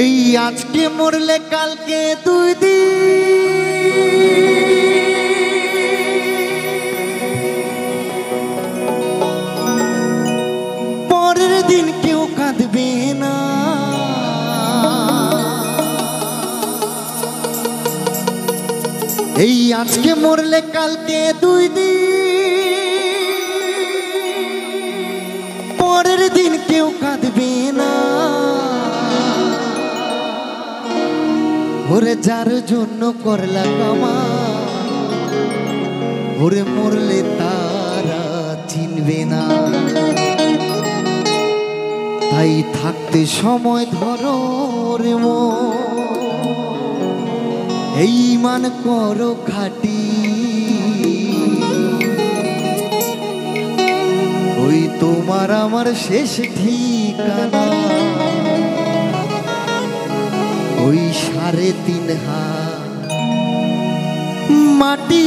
এই আজকে মরলে কালকে 2 দিন, পরের দিন কেউ কাঁদবে না। এই আজকে মরলে কালকে 2 দিন, পরের দিন কেউ কাঁদবে না। ওরে যার জন্য করলা কামাই, ওরে মরলে তারা চিনবে না। তাই থাকতে সময় ধরো রে এই মান করো খাটি, ওই তোমার আমার শেষ ঠিকানা, ওই 3.5 হাত মাটি।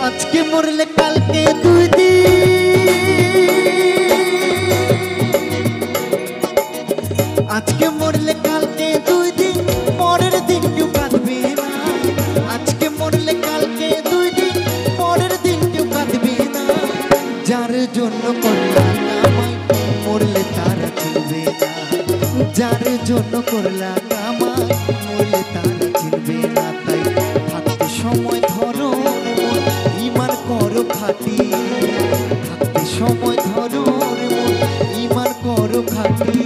আজকে মরলে কালকে 2 দিন, আজকে মরলে কালকে 2 দিন, পরের দিন কেউ কাঁদবে না। আজকে মরলে কালকে 2 দিন, পরের দিন কেউ কাঁদবে না। যার জন্য করলা কামাই, মরলে তারা চিনবে না। যার জন্য করলা কামাই, মরলে তারা চিনবে না। তাই থাকতে সময় ধরো ইমান করো খাটি, থাকতে সময় ধরো ইমান করো খাটি।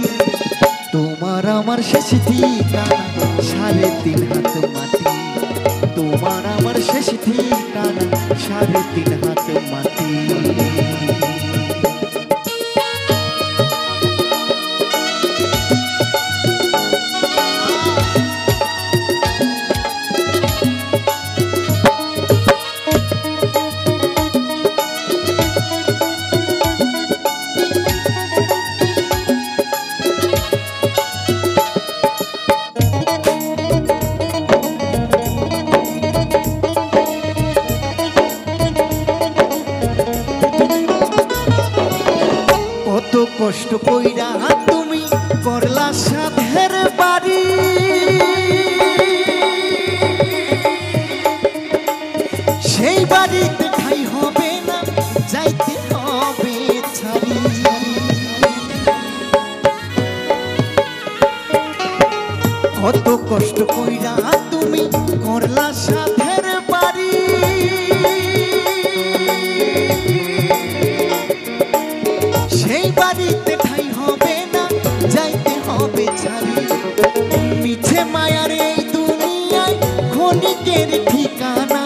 তোমার আমার শেষ ঠিকানা 3.5 হাত মাটি, তোমার আমার শেষ ঠিকানা 3.5 হাত মাটি। কত কষ্ট কইরা তুমি করলা সাধের বাড়ি, সেই বাড়িতে ঠাই হবে না, যাইতে হবে ছাড়ি। কত কষ্ট কইরা তুমি করলা সাধের বাড়ি, সেই বাড়িতে ঠাই হবে না, যাইতে হবে ছাড়ি। মিছে মায়ার এই দুনিয়ায় ক্ষণিকের ঠিকানা,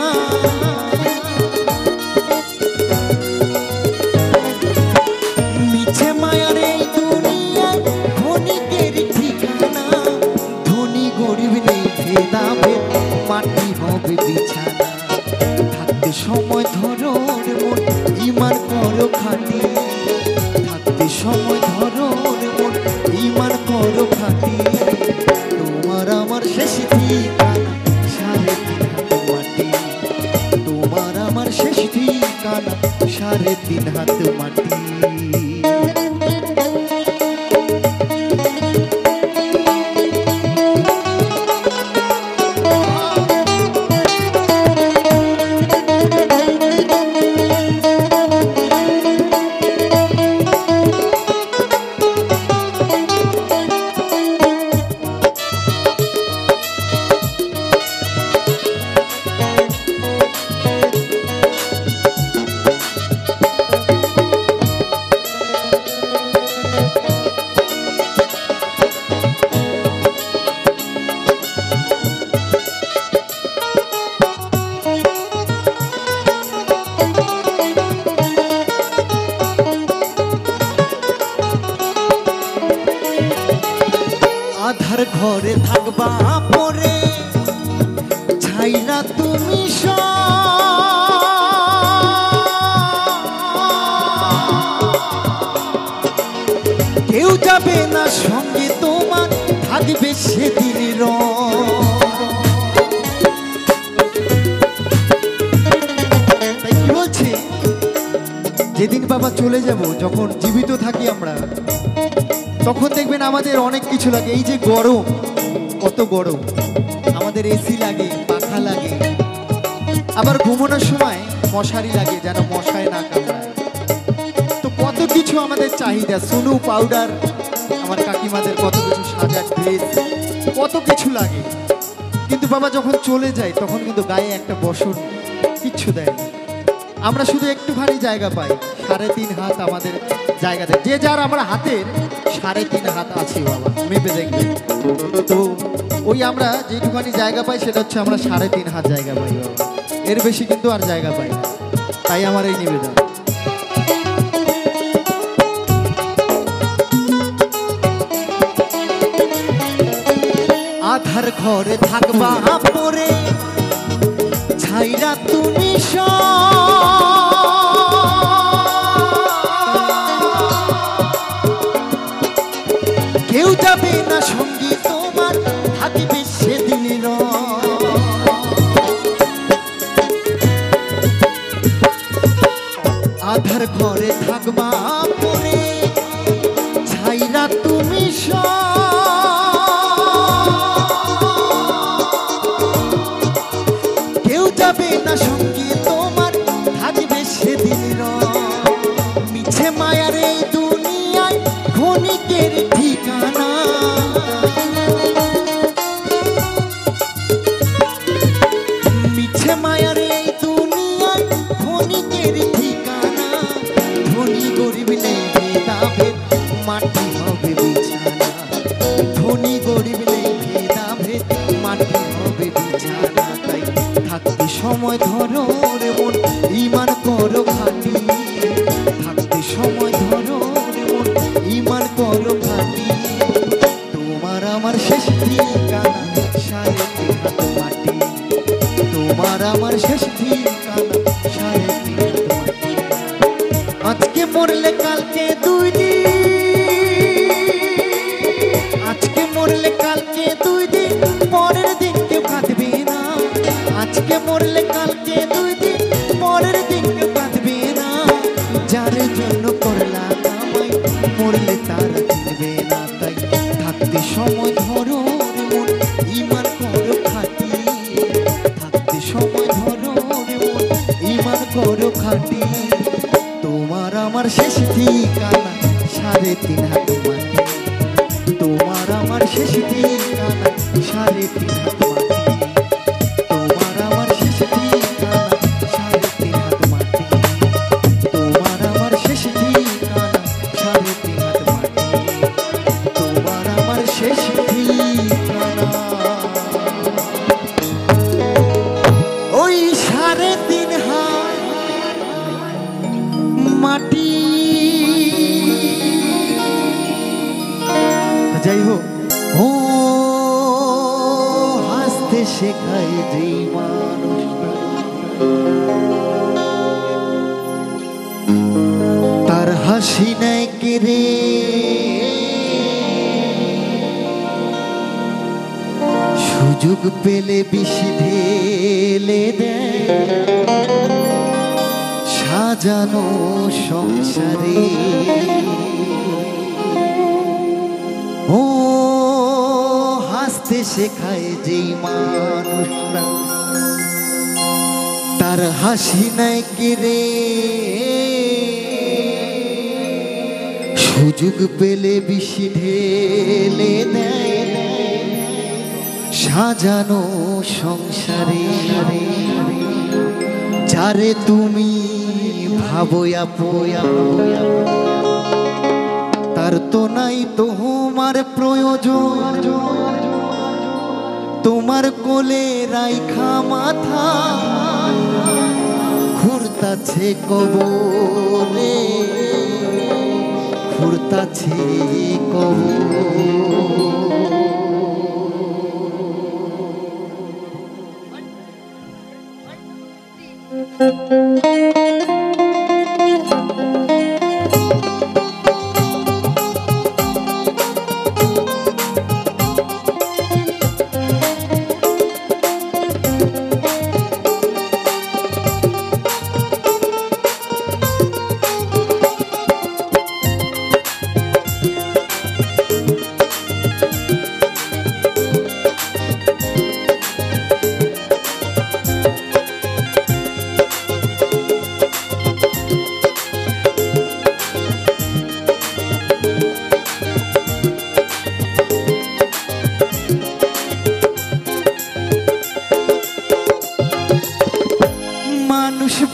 মিছে মায়ার এই দুনিয়ায় ক্ষণিকের ঠিকানা। ধনী গরিব নেই ভেদাভেদ, মাটি হবে বিছানা। থাকতে সময় ধরো মন ইমান করো খাটি, থাকতে সময় ধরো মন ইমান করো খাটি। তোমার আমার শেষ ঠিকানা 3.5 হাত মাটি, তোমার আমার শেষ ঠিকানা 3.5 হাত মাটি। তুমি কেউ যাবে না সঙ্গে তোমার, থাকবে সেদিন তাই কি বলছি, যেদিন বাবা চলে যাব, যখন জীবিত থাকি আমরা, তখন দেখবেন আমাদের অনেক কিছু লাগে। এই যে গরম, কত গরম, আমাদের এসি লাগে, পাখা লাগে, আবার ঘুমানোর সময় মশারি লাগে যেন মশায় না কামড়ায়। তো কত কিছু আমাদের চাহিদা, সুনু পাউডার, আমার কাকিমাদের কত কিছু সাজার ড্রেস, কত কিছু লাগে। কিন্তু বাবা যখন চলে যায় তখন কিন্তু গায়ে একটা বসন কিচ্ছু দেয় না। আমরা শুধু একটুখানি জায়গা পাই, 3.5 হাত আমাদের জায়গা দেয়। যে যার আমরা হাতের 3.5 হাত আছে বাবা, মেপে দেখবে। তো ওই আমরা যেটুখানি জায়গা পাই সেটা হচ্ছে আমরা 3.5 হাত জায়গা পাই বাবা, এর বেশি কিন্তু আর জায়গা পাই না। তাই আমার এই নিবেদন। আধার ঘরে থাকবা পরে ছাইরা তুমি কেউ যাবে না সঙ্গী তোমার, থাকবে সেদিন আধার ঘরে থাকবা পরে ছাইরা তুমি কেউ যাবে না সঙ্গী তোমার, থাকবে সেদিন মিছে মায়ার এই দুনিয়ায় ক্ষণিকের ঠিকানা। মিছে মায়ার এই দুনিয়ায় ক্ষণিকের ঠিকানা। ধনী গরিব নেই ভেদাভেদ, মাটি হবে বিছানা। ধনী গরিব নেই ভেদাভেদ, মাটি হবে বিছানা। তাই থাকতে সময় ধরো রে মন, ঈমান করো খাঁটি। থাকতে সময় ধরো রে মন, ঈমান করো খাঁটি। তোমার আমার শেষ ঠিকানা 3.5 হাত মাটি। তোমার আমার শেষ ঠিকানা 3.5 হাত মাটি। আজকে মরলে কালকে 2 দিন, আজকে মরলে কালকে 2 দিন, পরের দিন কেউ কাঁদবে না। আজকে মরলে কালকে 2 দিন, পরের দিন কেউ কাঁদবে না। যার জন্য করলা কামাই, মরলে তারা চিনবে না। তাই থাকতে সময় ধরো রে মন, ঈমান করো খাঁটি। থাকতে সময় ধরো রে মন, ঈমান করো খাঁটি। তোমার আমার শেষ ঠিকানা 3.5 হাত মাটি। তোমার আমার শেষ ঠিকানা 3.5 হাত মাটি। তোমার আমার শেষ ঠিকানা 3.5 হাত মাটি। তোমার আমার শেষ ঠিকানা 3.5 হাত মাটি। তোমার আমার শেষ ঠিকানা ওই 3.5 হাত মাটি। যাই হোক, ও হাসতে শেখায় যে মানুষ, তার হাসি নাই কেড়ে সুযোগ পেলে বিষ ঢেলে দেয় সাজানো সংসারে। ও হাসতে শেখায় যেই মানুষরা, তার হাসি নাই কেড়ে সুযোগ পেলে বিষ ঢেলে দেয় সাজানো সংসারে। যারে তুমি ভাবো আপয়া, তার তো নাই তোমার প্রয়োজন। তোমার কোলে রাইখা মাথা ঘুরতাছে কবরে, ঘুরতাছে কবর। মানুষ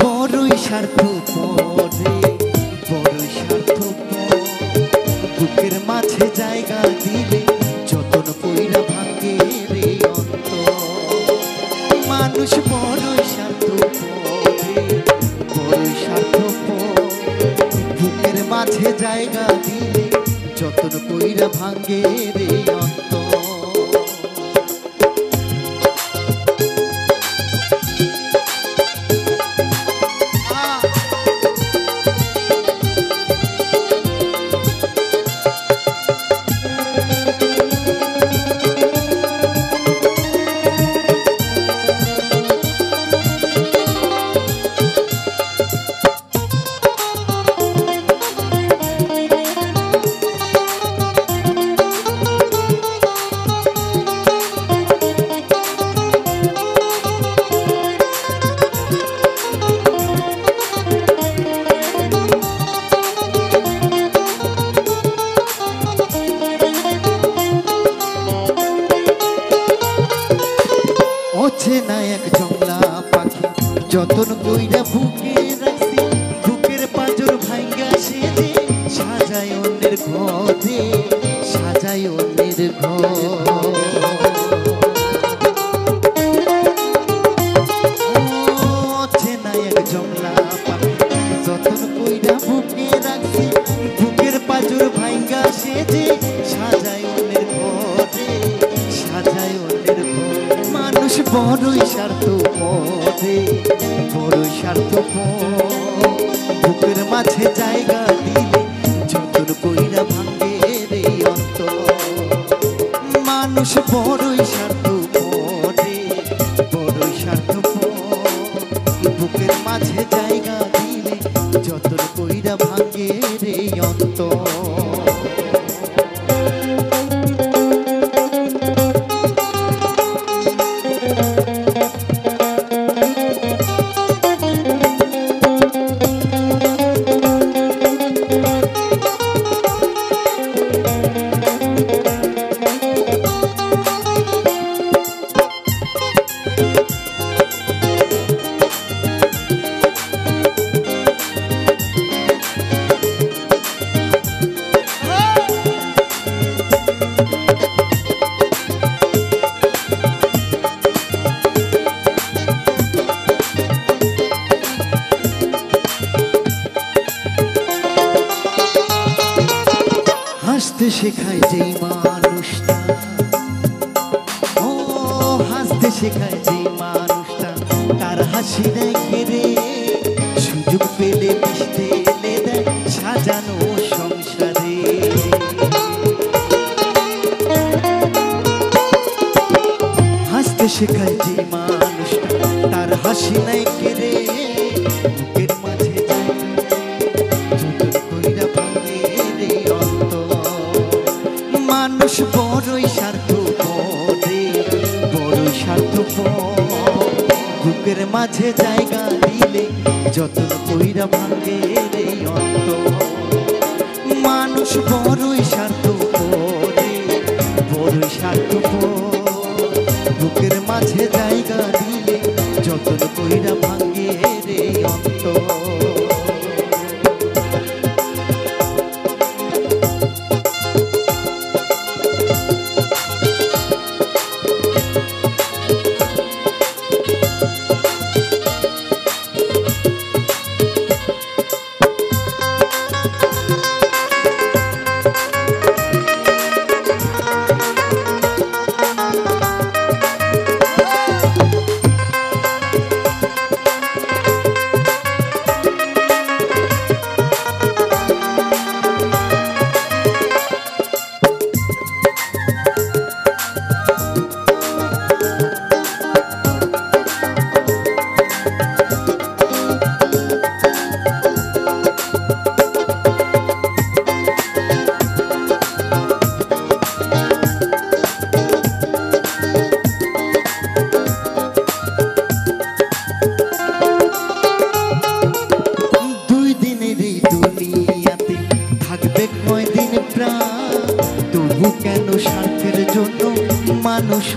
বড়ই স্বার্থপর রে, বড়ই স্বার্থপর। বুকের মাঝে জায়গা দিলে যতন কইরা ভাঙে রে অন্তর। মানুষ বড়ই স্বার্থপর রে, বড়ই স্বার্থপর। বুকের মাঝে জায়গা দিলে যতন কইরা ভাঙে রে অন্তর। অচেনা এক জংলা পাখি যতন কইরা বুকে রাখছি। বুকের পাঁজর ভাঙ্গা সেজে সাজায় অন্যের ঘরে, সাজায় অন্যের ঘর। অচেনা এক জংলা পাখি যতন কইরা বুকে রাখছি। বুকের পাঁজর ভাঙ্গা সেজে সাজায় অন্যের ঘরে, সাজায় অন্যের ঘর। মানুষ বড়ই স্বার্থপর রে, বড়ই স্বার্থপর। বুকের মাঝে জায়গা দিলে যতন কইরা ভাঙে রে অন্তর। মানুষ বড়ই স্বার্থপর রে, বড়ই স্বার্থপর। বুকের মাঝে জায়গা দিলে যতন কইরা ভাঙে রে অন্তর। হাসতে শেখায় যেই মানুষটা, ও হাসতে শেখায় যেই মানুষটা, তার হাসি দেয় ঘেরে। সুযোগ পেলে মিশতে এলে দেয় সাজানো সংসারে। হাসতে শেখায় যেই মানুষটা, তার হাসি নাই ঘেরে। বুকের মাঝে মানুষ বড়ই স্বার্থপর রে, বড়ই স্বার্থপর। বুকের মাঝে জায়গা দিলে যতন কইরা ভাঙে রে অন্তর। মানুষ বড়ই স্বার্থপর রে, বড়ই স্বার্থপর। বুকের মাঝে জায়গা দিলে যতন কইরা ভাঙে রে অন্তর।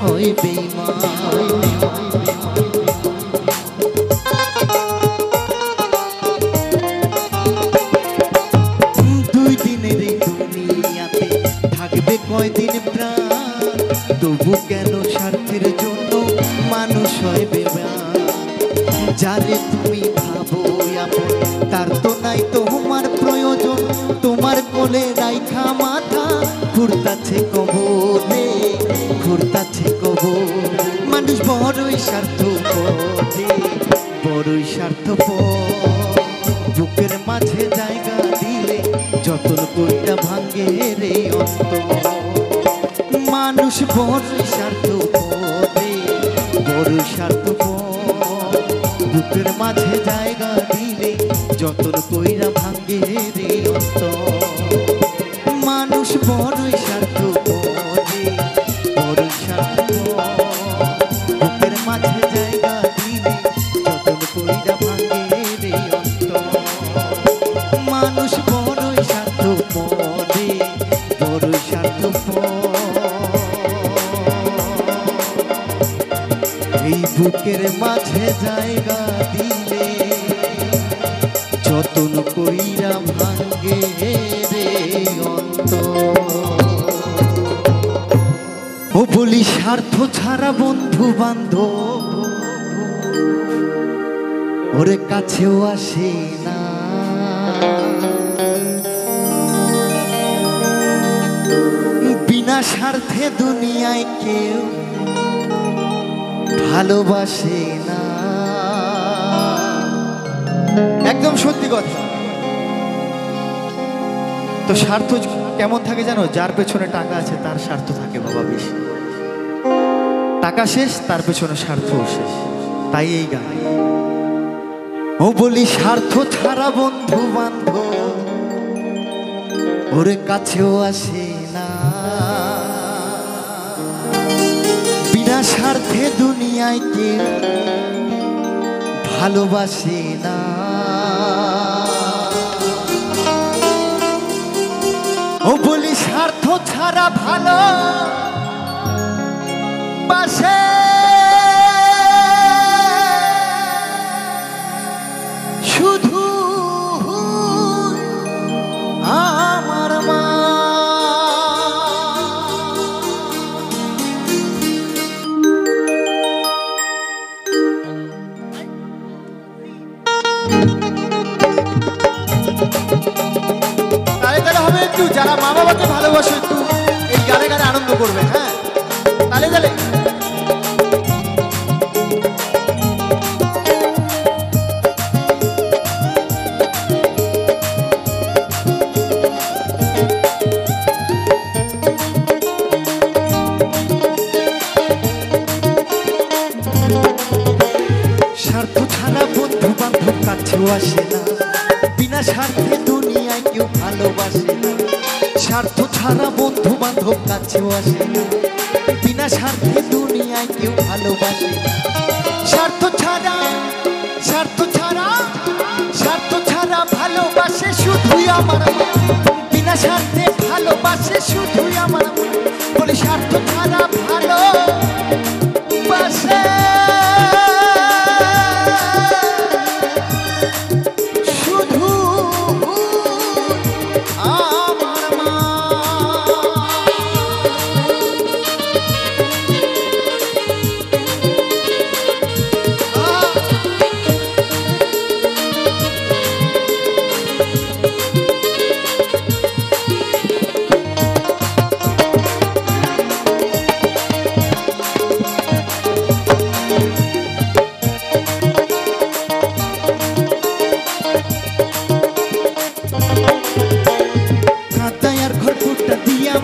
হয় বেঈমান। দুই দিনের এই দুনিয়াতে থাকবে কয়দিন প্রাণ, তবু কেন স্বার্থের জন্য মানুষ হয় বেঈমান। যারে তুমি ভাবো আপন তার তো নাই তোমার প্রয়োজন, তোমার কোলে রাইখা মাথা ঘুরতাছে কবরে, ঘুরতাছে কবর। মানুষ বড়ই স্বার্থপর, বড়ই স্বার্থপর। বুকের মাঝে জায়গা দিলে যতন কইটা ভাঙ্গে রে অন্তর। মানুষ বড়ই স্বার্থপর, বড়ই স্বার্থপর। বুকের মাঝে জায়গা দিলে যতন কইরা ভাঙ্গে রে অন্তর। মানুষ বড়ই স্বার্থপর, বড়ই স্বার্থপর। বুকের মাঝে জায়গা দিলে যতন কইরা ভাঙ্গে রে অন্তর। মানুষ বড়ই স্বার্থপর, বড়ই স্বার্থপর। এই বুকের মাঝে জায়গা দিলে যতন কইরা ভাঙ্গে রে অন্তর। ও বলি স্বার্থ ছাড়া বন্ধু বান্ধব ওরে কাছেও আসে না। বিনা স্বার্থে দুনিয়ায় কেউ ভালোবাসে না। একদম সত্যি কথা। তো স্বার্থ কেমন থাকে জানো? যার পেছনে টাকা আছে তার স্বার্থ থাকে বাবা বেশি। টাকা শেষ, তার পেছনে স্বার্থ শেষ। তাই এই গান। ও বলি স্বার্থ ছাড়া বন্ধু বান্ধব ওরে কাছেও আসে না। বিনা স্বার্থে দুনিয়ায় কেউ ভালোবাসে না। ও বলি স্বার্থ ছাড়া ভালো বাসে শুধু আমার মা। তাহলে তাহলে হবে একটু যারা মা বাবাকে ভালোবাসে একটু এই গানে গানে আনন্দ করবে। হ্যাঁ তাহলে তাহলে স্বার্থ ছাড়া বন্ধু বান্ধব কাছেও আসে না। বিনা স্বার্থে দুনিয়ায় কেউ ভালোবাসে না। স্বার্থ ছাড়া বন্ধু বান্ধব কাছেও আসে না। বিনা স্বার্থে দুনিয়ায় কেউ ভালোবাসে না। স্বার্থ ছাড়া, স্বার্থ ছাড়া, স্বার্থ ছাড়া ভালোবাসে শুধুই আমার মা। বিনা স্বার্থে ভালোবাসে শুধুই আমার মা। বলে স্বার্থ ছাড়া ভালোবাসে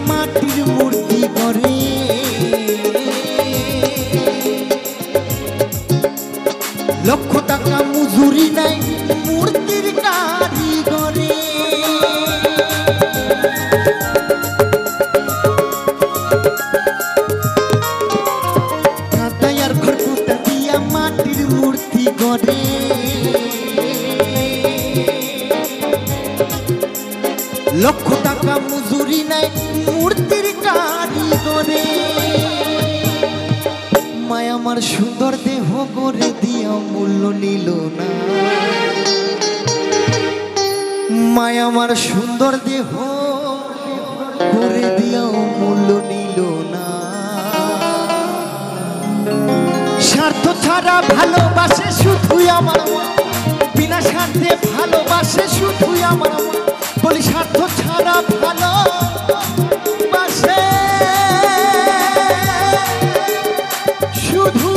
মাটির মূর্তি করে। লক্ষ টাকা মজুরি নাই মূর্তির কারিগরে। কাঁদাই আর খড়কুটা দিয়া মাটির মূর্তি গড়ে। লক্ষ টাকা মজুরি নাই মূর্তির কারিগরে। আমার সুন্দর দেহ করে দিয়া মূল্য নিল না, মায়া আমার সুন্দর দেহ করে দিয়াও মূল্য নিল না। স্বার্থ ছাড়া ভালোবাসে শুধুই আমার মা, বিনা স্বার্থে ভালোবাসে শুধুই আমার মা। বলি স্বার্থ ছাড়া ভালোবাসে শুধু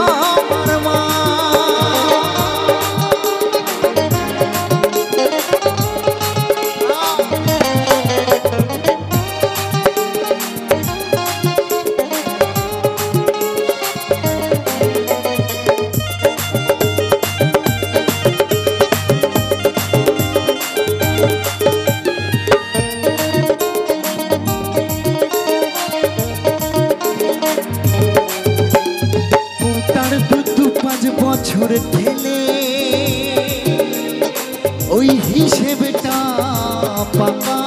আমার মা। বছর ঠেলে ওই হিসেবটা পাকা,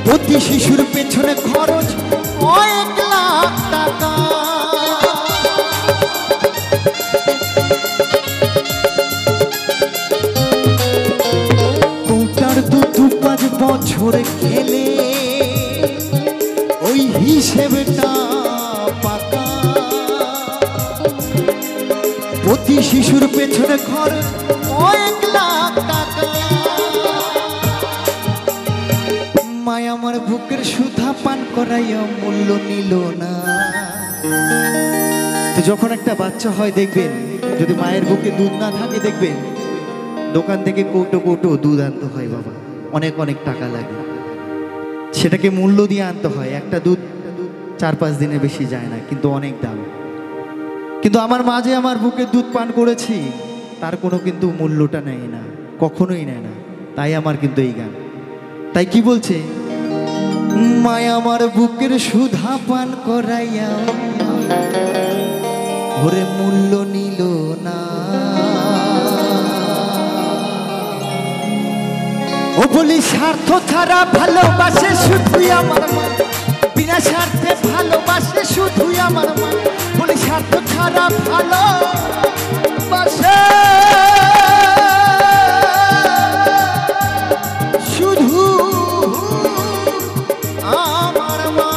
প্রতি শিশুর পেছনে খরচ 1 লাখ টাকা। কোটার 2-5 বছর খেলে ওই হিসেবটা পাকা, প্রতি শিশুর পেছনে খরচ 1 লাখ টাকা। মায়া আমার বুকের সুধা পান করাইয়া মূল্য নিল না। তো যখন একটা বাচ্চা হয় দেখবেন, যদি মায়ের বুকে দুধ না থাকে দেখবেন দোকান থেকে কৌটো কৌটো দুধ আনতে হয় বাবা, অনেক অনেক টাকা লাগে, সেটাকে মূল্য দিয়ে আনতে হয়। একটা দুধ 4-5 দিনের বেশি যায় না, কিন্তু অনেক দাম। কিন্তু আমার মা যে আমার বুকে দুধ পান করেছি তার কোনো কিন্তু মূল্যটা নেয় না, কখনোই নেয় না। তাই আমার কিন্তু এই গান। তাই কি বলছে, মায়া আমার বুকের সুধা পান করাইয়া ওরে মূল্য নিল না। ও বলি স্বার্থ ছাড়া ভালোবাসে শুধুই আমার মা, বিনা স্বার্থে ভালোবাসে শুধুই আমার মা। বলি স্বার্থ ছাড়া ভালোবাসে শুধু আমার মা।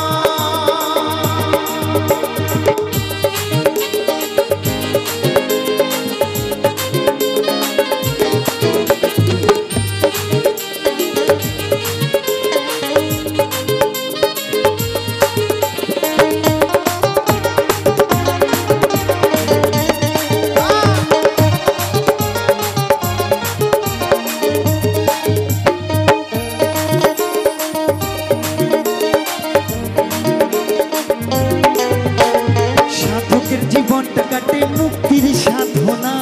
জীবনটা কাটে মুক্তির সাধনা,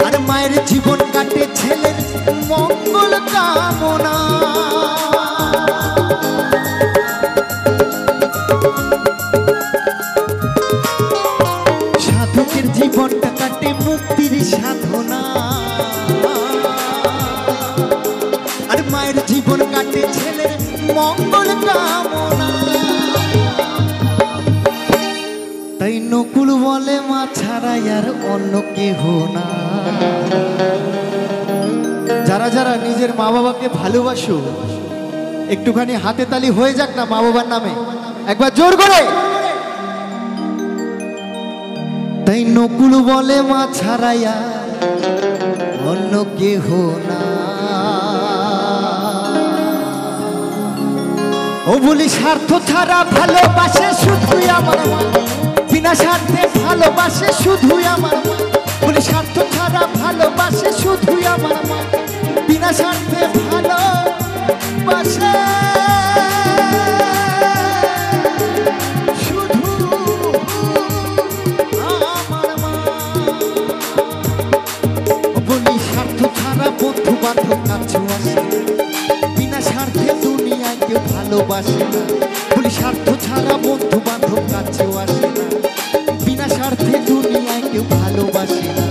আর মায়ের জীবন কাটে ছেলের মঙ্গল কামনা। সাধকের জীবনটা কাটে মুক্তির সাধনা, আর মায়ের জীবন কাটে ছেলের মঙ্গল কামনা। তাই নকুল বলে মা ছাড়া আর অন্য কেহ না। যারা যারা নিজের মা বাবাকে ভালোবাসো একটুখানি হাতে তালি হয়ে যাক না মা বাবার নামে, একবার জোর করে। তাই নকুল বলে মা ছাড়া আর অন্য কেহ না। ও বলি স্বার্থ ছাড়া ভালোবাসে শুধুই আমার মা, বিনা স্বার্থে ভালোবাসে শুধুই আমার মা। বলি স্বার্থ ছাড়া ভালোবাসে শুধুই আমার মা, বিনা স্বার্থে ভালোবাসে শুধু আমার মা। বলি স্বার্থ ছাড়া বন্ধু বান্ধব কাছে আসে, বিনা স্বার্থে দুনিয়ায় কেউ ভালোবাসে না। বলি স্বার্থ ছাড়া বন্ধু বান্ধব কাছেও আসে না, বিনা স্বার্থে দুনিয়ায় কেউ ভালোবাসে না।